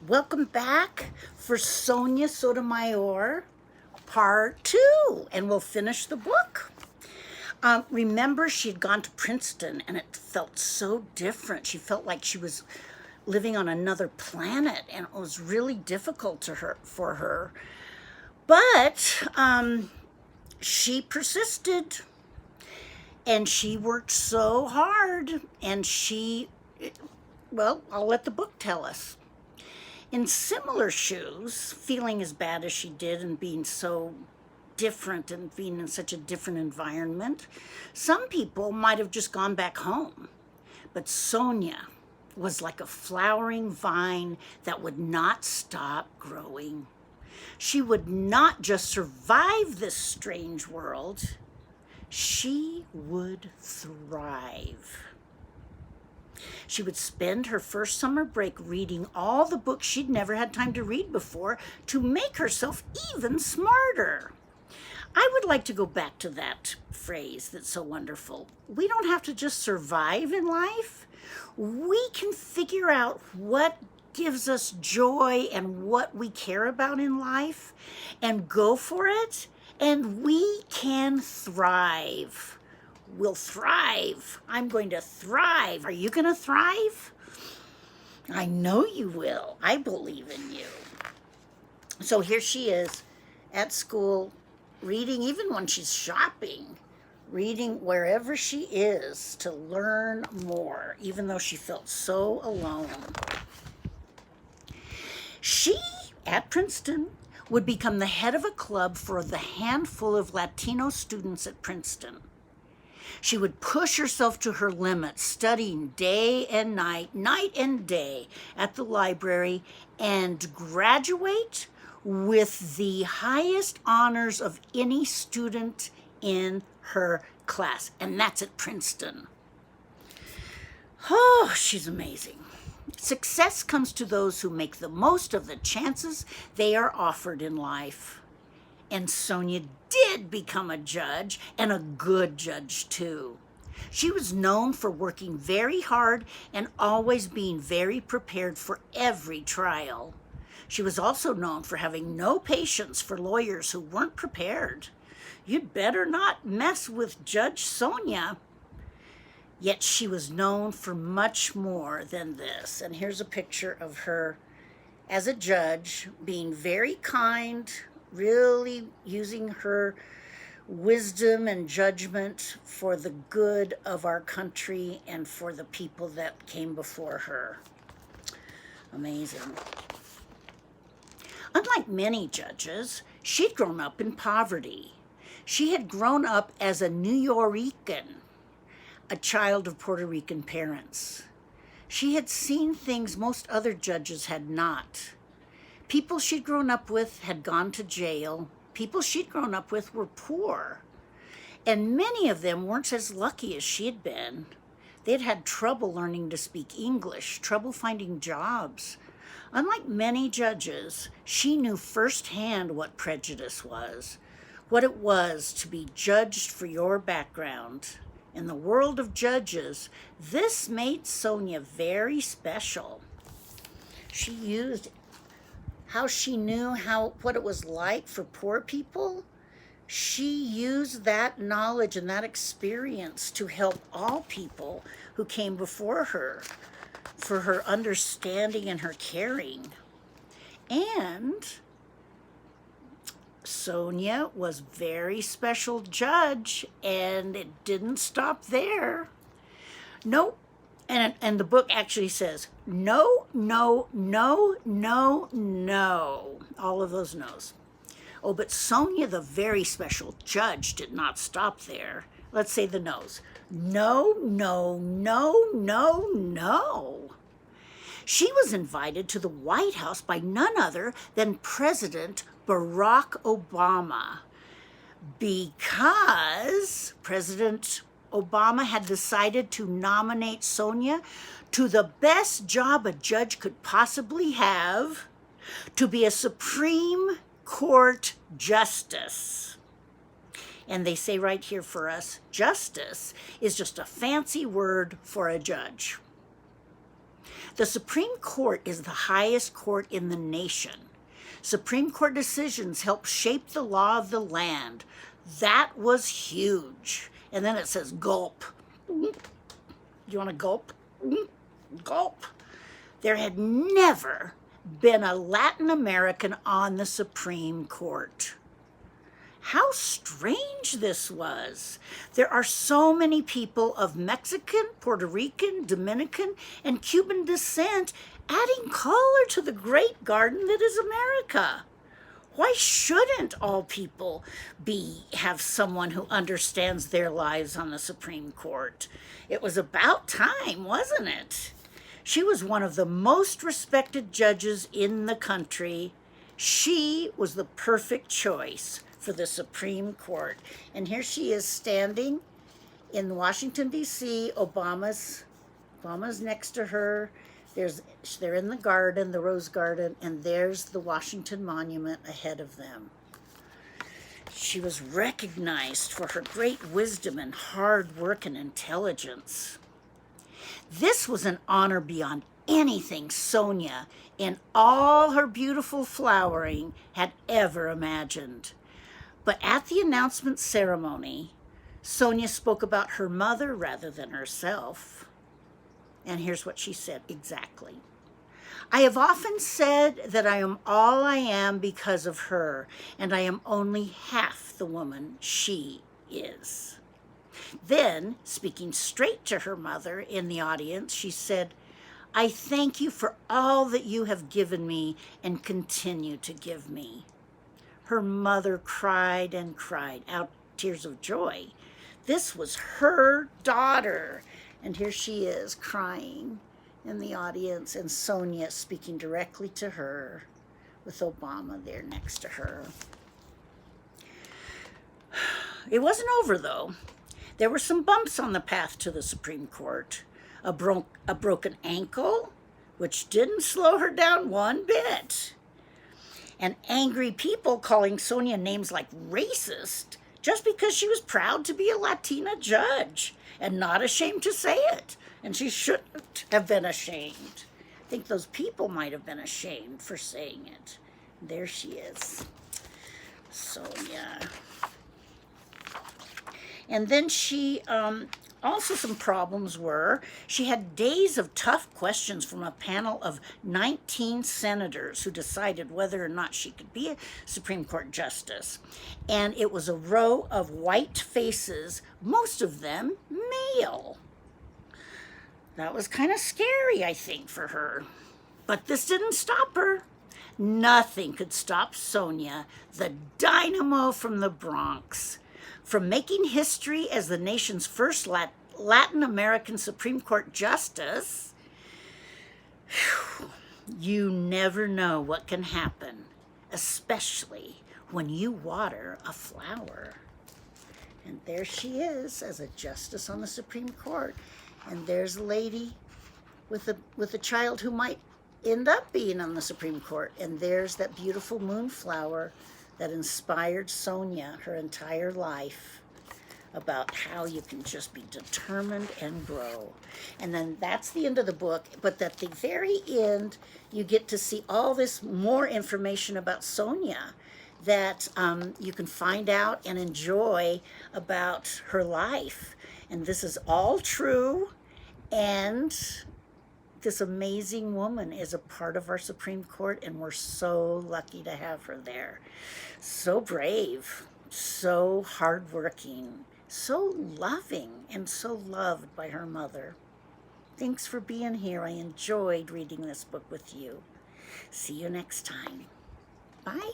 Welcome back for Sonia Sotomayor, part 2, and we'll finish the book. Remember, she had gone to Princeton, and it felt so different. She felt like she was living on another planet, and it was really difficult for her. But she persisted, and she worked so hard, and I'll let the book tell us. In similar shoes, feeling as bad as she did and being so different and being in such a different environment, some people might have just gone back home. But Sonia was like a flowering vine that would not stop growing. She would not just survive this strange world, she would thrive. She would spend her first summer break reading all the books she'd never had time to read before to make herself even smarter. I would like to go back to that phrase that's so wonderful. We don't have to just survive in life. We can figure out what gives us joy and what we care about in life and go for it, and we can thrive. We'll thrive. I'm going to thrive. Are you going to thrive? I know you will. I believe in you. So here she is at school, reading even when she's shopping, reading wherever she is to learn more, even though she felt so alone. She, at Princeton, would become the head of a club for the handful of Latino students at Princeton. She would push herself to her limits, studying day and night and day at the library, and graduate with the highest honors of any student in her class. And that's at Princeton. Oh, she's amazing. Success comes to those who make the most of the chances they are offered in life. And Sonia did become a judge, and a good judge too. She was known for working very hard and always being very prepared for every trial. She was also known for having no patience for lawyers who weren't prepared. You'd better not mess with Judge Sonia. Yet she was known for much more than this. And here's a picture of her as a judge, being very kind, really using her wisdom and judgment for the good of our country and for the people that came before her. Amazing. Unlike many judges, she'd grown up in poverty. She had grown up as a Nuyorican, a child of Puerto Rican parents. She had seen things most other judges had not. People she'd grown up with had gone to jail. People she'd grown up with were poor. And many of them weren't as lucky as she had been. They'd had trouble learning to speak English, trouble finding jobs. Unlike many judges, she knew firsthand what prejudice was, what it was to be judged for your background. In the world of judges, this made Sonia very special. She used how she knew what it was like for poor people. She used that knowledge and that experience to help all people who came before her, for her understanding and her caring. And Sonia was a very special judge, and it didn't stop there. No, and the book actually says, no, no, no, no, no. All of those no's. Oh, but Sonia, the very special judge, did not stop there. Let's say the no's. No, no, no, no, no. She was invited to the White House by none other than President Barack Obama, because President Obama had decided to nominate Sonia to the best job a judge could possibly have, to be a Supreme Court justice. And they say right here for us, justice is just a fancy word for a judge. The Supreme Court is the highest court in the nation. Supreme Court decisions help shape the law of the land. That was huge. And then it says gulp. Do you want to gulp? Gulp. There had never been a Latin American on the Supreme Court. How strange this was. There are so many people of Mexican, Puerto Rican, Dominican, and Cuban descent adding color to the great garden that is America. Why shouldn't all people have someone who understands their lives on the Supreme Court? It was about time, wasn't it? She was one of the most respected judges in the country. She was the perfect choice for the Supreme Court. And here she is standing in Washington, D.C. Obama's next to her. They're in the garden, the Rose Garden, and there's the Washington Monument ahead of them. She was recognized for her great wisdom and hard work and intelligence. This was an honor beyond anything Sonia, in all her beautiful flowering, had ever imagined. But at the announcement ceremony, Sonia spoke about her mother rather than herself. And here's what she said exactly. I have often said that I am all I am because of her, and I am only half the woman she is. Then, speaking straight to her mother in the audience, she said, I thank you for all that you have given me and continue to give me. Her mother cried and cried out tears of joy. This was her daughter. And here she is crying in the audience, and Sonia speaking directly to her with Obama there next to her. It wasn't over, though. There were some bumps on the path to the Supreme Court. A broken ankle, which didn't slow her down one bit. And angry people calling Sonia names like racist just because she was proud to be a Latina judge and not ashamed to say it. And she shouldn't have been ashamed. I think those people might have been ashamed for saying it. There she is, Sonia. And then she, also some problems were, she had days of tough questions from a panel of 19 senators who decided whether or not she could be a Supreme Court justice. And it was a row of white faces, most of them male. That was kind of scary, I think, for her. But this didn't stop her. Nothing could stop Sonia, the dynamo from the Bronx, from making history as the nation's first Latin American Supreme Court justice. Whew. You never know what can happen, especially when you water a flower. And there she is as a justice on the Supreme Court. And there's a lady with a child who might end up being on the Supreme Court. And there's that beautiful moonflower that inspired Sonia her entire life, about how you can just be determined and grow. And then that's the end of the book. But at the very end, you get to see all this more information about Sonia that you can find out and enjoy about her life. And this is all true. And this amazing woman is a part of our Supreme Court, and we're so lucky to have her there. So brave, so hardworking, so loving, and so loved by her mother. Thanks for being here. I enjoyed reading this book with you. See you next time. Bye.